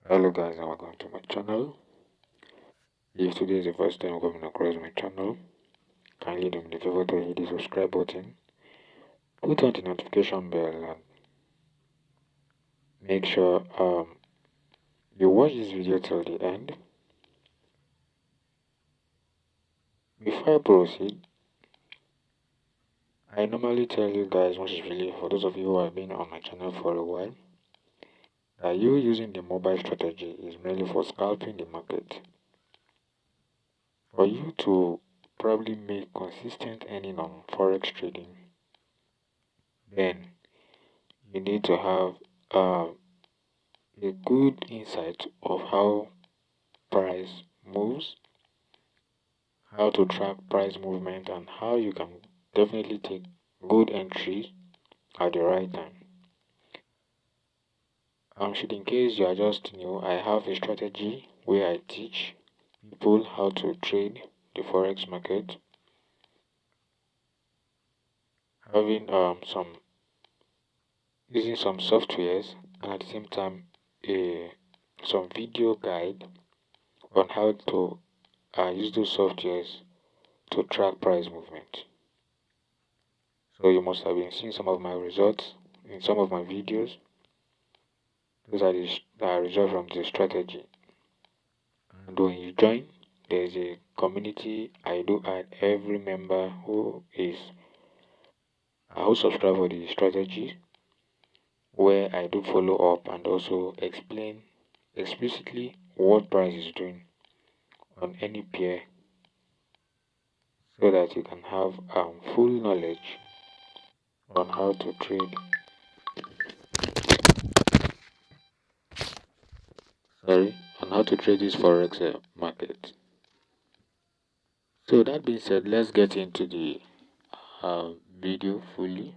Hello guys, and welcome to my channel. If today is the first time coming across my channel, kindly do me the favor to hit the subscribe button, put on the notification bell, and make sure you watch this video till the end. Before I proceed, I normally tell you guys, most especially for those of you who have been on my channel for a while, that you using the mobile strategy is mainly for scalping the market. For you to probably make consistent earning on forex trading, then you need to have a good insight of how price moves, how to track price movement, and how you can definitely take good entries at the right time. Should in case you are just new, I have a strategy where I teach people how to trade the forex market, having some using some softwares, and at the same time a some video guide on how to use those softwares to track price movement. So you must have been seeing some of my results in some of my videos. Those are the results from the strategy. And when you join, there's a community. I do add every member who subscribe for the strategy, where I do follow up and also explain explicitly what price is doing on any pair, so that you can have full knowledge on how to trade. On how to trade this forex market. So that being said, let's get into the video fully.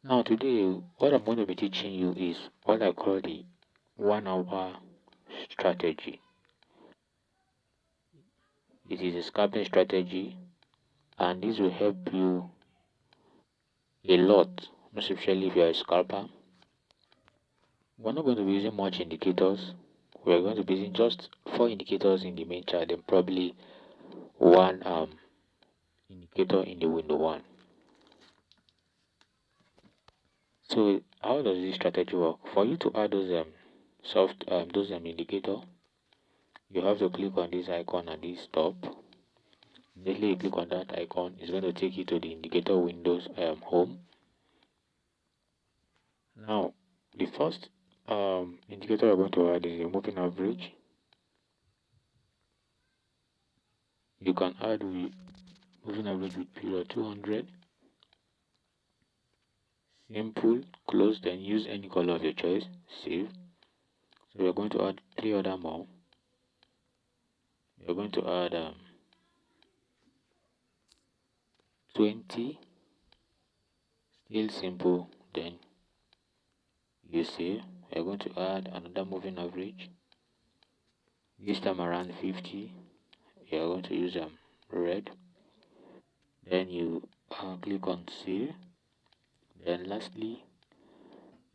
Now today, what I'm going to be teaching you is what I call the 1 hour strategy. It is a scalping strategy, and this will help you a lot, most especially if you are a scalper. We're not going to be using much indicators. We're going to be using just 4 indicators in the main chart and probably one indicator in the window one. So how does this strategy work? For you to add those indicator, you have to click on this icon at this top. Immediately you click on that icon, it's going to take you to the indicator windows home. Now the first indicator we're going to add is the moving average. You can add moving average with period 200, simple, close, then use any color of your choice, save. So we're going to add 3 other more. We're going to add 20, still simple, then you save. We're going to add another moving average, this time around 50. You're going to use red, then you click on save. Then lastly,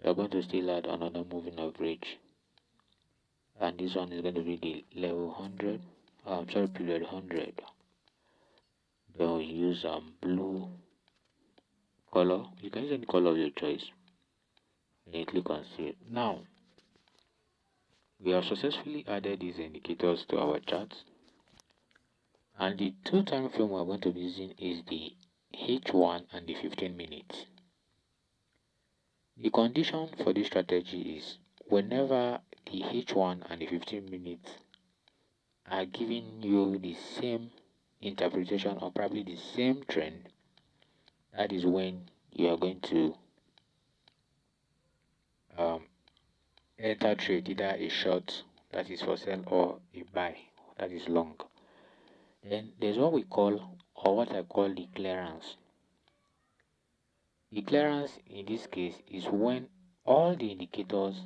we are going to still add another moving average, and this one is going to be the level 100, period 100. Then we use blue color. You can use any color of your choice. Then you click on save. Now we have successfully added these indicators to our charts, and the 2 time frame we are going to be using is the H1 and the 15 minutes. The condition for this strategy is whenever the H1 and the 15 minutes are giving you the same interpretation or probably the same trend, that is when you are going to enter trade, either a short, that is for sell, or a buy, that is long. Then there's what we call, or what I call, the clearance. The clearance in this case is when all the indicators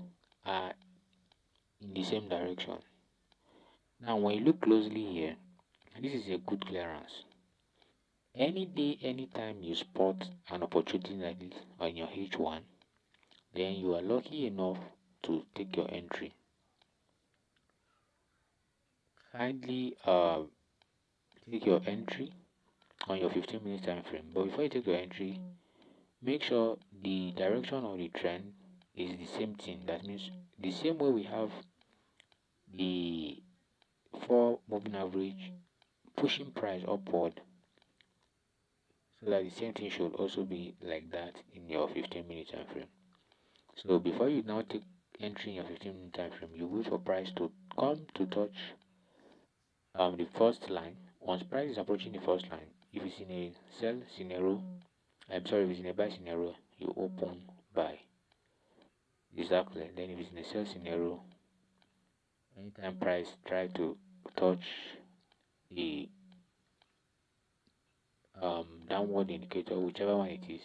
are in the same direction. Now when you look closely here, this is a good clearance. Any day, anytime you spot an opportunity like this on your H1, then you are lucky enough to take your entry, kindly take your entry on your 15-minute time frame. But before you take your entry, make sure the direction of the trend is the same thing. That means the same way we have the 4 moving average pushing price upward, so that the same thing should also be like that in your 15-minute time frame. So before you now take entry in your 15-minute time frame, you wait for price to come to touch the first line. Once price is approaching the first line, if it's in a sell scenario, if it's in a buy scenario, you open buy. Exactly. Then if it's in a sell scenario, anytime price try to touch the downward indicator, whichever one it is,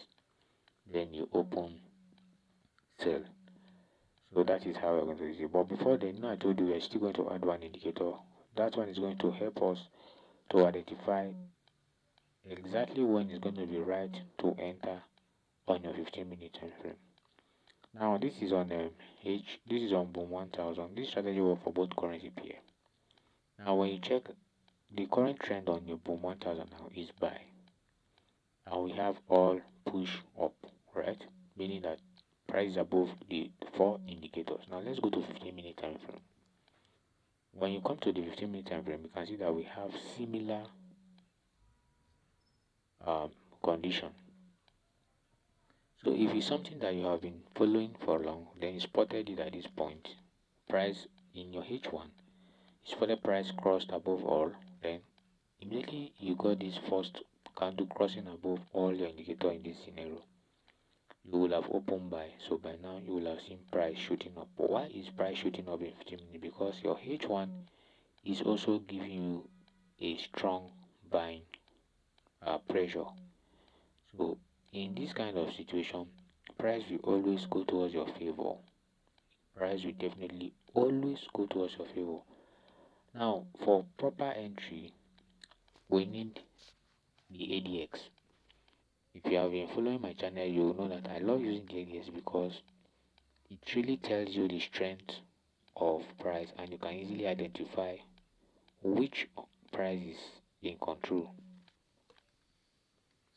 then you open sell. So that is how we're going to use it. But before then, I told you we're still going to add one indicator. That one is going to help us to identify exactly when it's going to be right to enter on your 15-minute time frame. Now this is on this is on boom 1000. This strategy works for both currency pair. Now when you check the current trend on your boom 1000 now is buy, and we have all push up, right? Meaning that price is above the 4 indicators. Now let's go to 15-minute time frame. When you come to the 15-minute time frame, you can see that we have similar condition. So if it's something that you have been following for long, then you spotted it at this point, price in your H1, you spotted price crossed above all, then immediately you got this first candle crossing above all your indicator in this scenario, you will have opened buy. So by now you will have seen price shooting up. But why is price shooting up in 15 minutes? Because your H1 is also giving you a strong buying pressure. So in this kind of situation, price will always go towards your favor. Price will definitely always go towards your favor. Now for proper entry, we need the ADX. If you have been following my channel, you will know that I love using the ADX because it really tells you the strength of price, and you can easily identify which price is in control.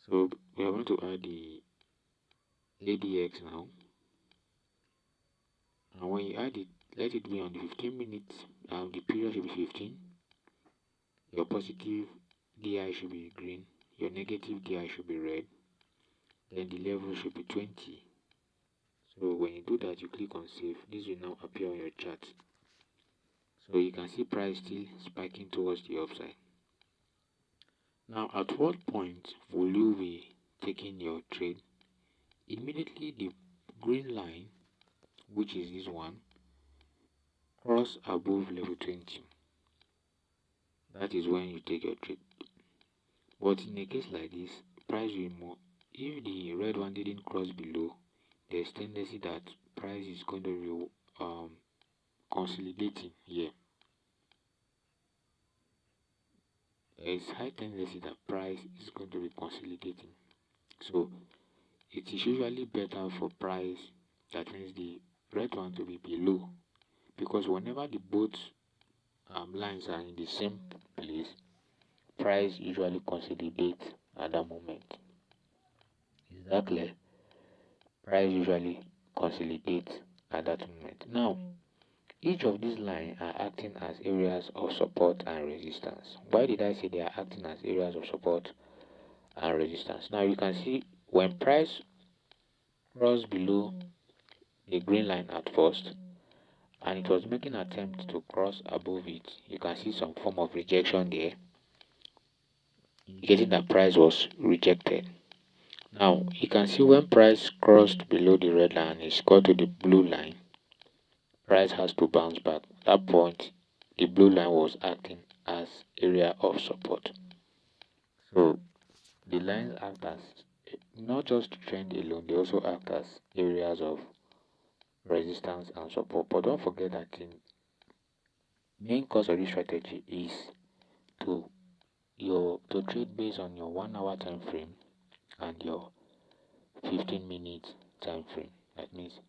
So we are going to add the ADX now, and when you add it, let it be on the 15 minutes. The period should be 15. Your positive DI should be green, your negative DI should be red, then the level should be 20. So when you do that, you click on save. This will now appear on your chart. So you can see price still spiking towards the upside. Now at what point will you be taking your trade? Immediately the green line, which is this one, cross above level 20. That is when you take your trade. But in a case like this, price will more. If the red one didn't cross below, there's tendency that price is going to be consolidating here. There is high tendency that price is going to be consolidating. So it is usually better for price, that means the red one, to be below, because whenever the both lines are in the same place, price usually consolidates at that moment. Exactly. Price usually consolidates at that moment. Now, each of these lines are acting as areas of support and resistance. Why did I say they are acting as areas of support and resistance? Now you can see when price crossed below the green line at first, and it was making an attempt to cross above it, you can see some form of rejection there, indicating that price was rejected. Now you can see when price crossed below the red line, it's got to the blue line, price has to bounce back. At that point, the blue line was acting as area of support. So the lines act as not just trend alone, they also act as areas of resistance and support. But don't forget that the main cause of this strategy is to trade based on your 1 hour time frame and your 15-minute time frame. That means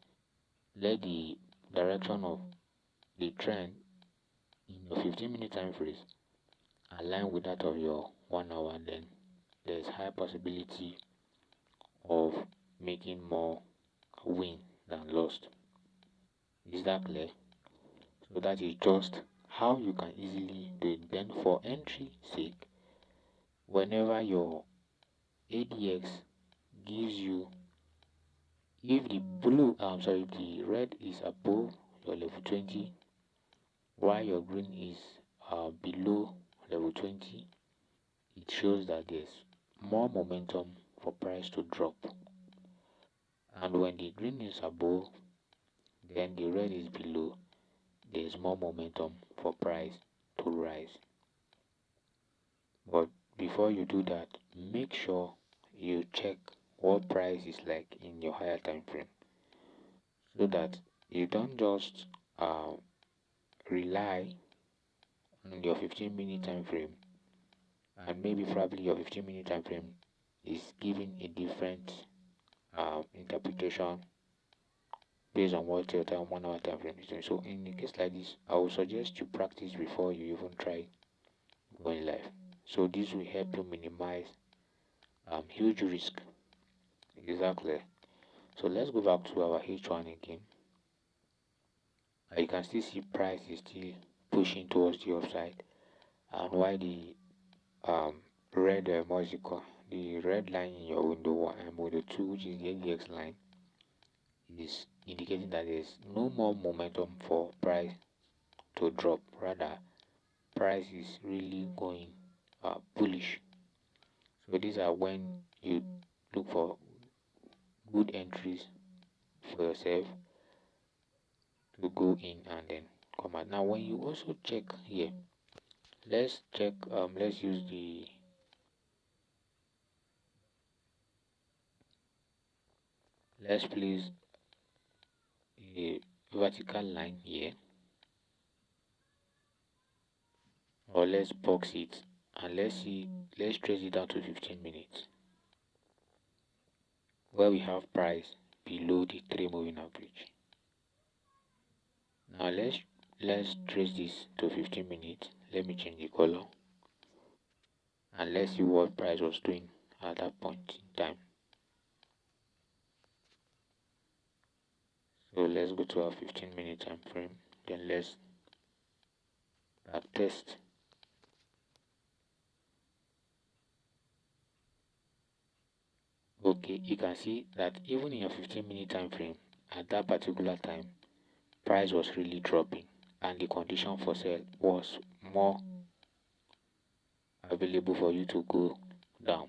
let the direction of the trend in your 15-minute time frame align with that of your 1 hour, then there's high possibility of making more win than lost. Is that clear? So that is just how you can easily do it. Then for entry sake, whenever your ADX gives you, if the if the red is above your level 20 while your green is below level 20, it shows that there's more momentum for price to drop. And when the green is above, then the red is below, there's more momentum for price to rise. But before you do that, make sure you check what price is like in your higher time frame, so that you don't just rely on your 15-minute time frame, and maybe probably your 15-minute time frame is giving a different interpretation based on what your 1 hour time frame is doing. So in a case like this, I would suggest you practice before you even try going live. So this will help you minimize huge risk. Exactly. So let's go back to our H1 again. You can still see price is still pushing towards the upside, and why the red the red line in your window 2, which is the ADX line, is indicating that there's no more momentum for price to drop. Rather, price is really going bullish. So these are when you look for good entries for yourself to go in and then come out. Now when you also check here, let's use the let's place a vertical line here, or let's box it, and let's trace it down to 15 minutes where we have price below the 3 moving average. Now let's trace this to 15 minutes. Let me change the color, and let's see what price was doing at that point in time. So let's go to our 15-minute time frame, then let's test. Okay, you can see that even in your 15-minute time frame, at that particular time, price was really dropping, and the condition for sale was more available for you to go down,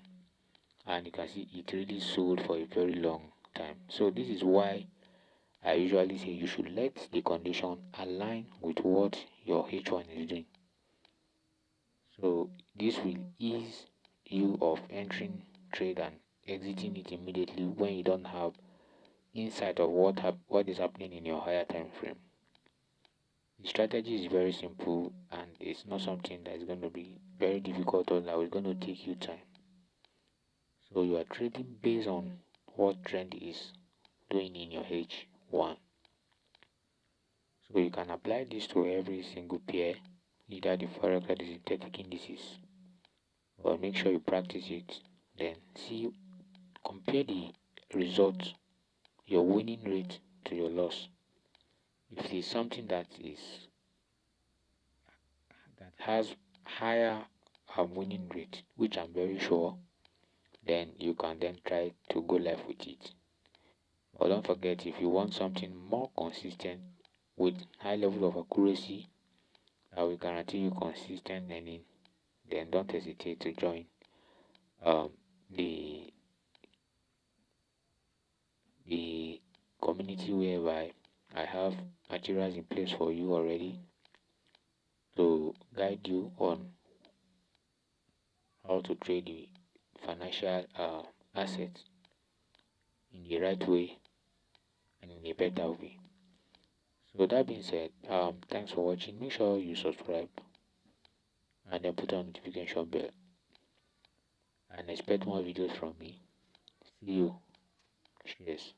and you can see it really sold for a very long time. So this is why I usually say you should let the condition align with what your H1 is doing. So this will ease you of entering trade and exiting it immediately when you don't have insight of what is happening in your higher time frame. The strategy is very simple, and it's not something that is going to be very difficult or that is going to take you time. So you are trading based on what trend is doing in your H1. So you can apply this to every single pair, either the Forex or the synthetic indices. But make sure you practice it, then compare the results, your winning rate to your loss. If it is something that has higher winning rate, which I'm very sure, then you can then try to go live with it. But don't forget, if you want something more consistent with high level of accuracy that will guarantee you consistent earning, then don't hesitate to join the community, whereby I have materials in place for you already to guide you on how to trade the financial assets in the right way and in a better way. So that being said, thanks for watching. Make sure you subscribe and then put on notification bell, and expect more videos from me. See you. Cheers.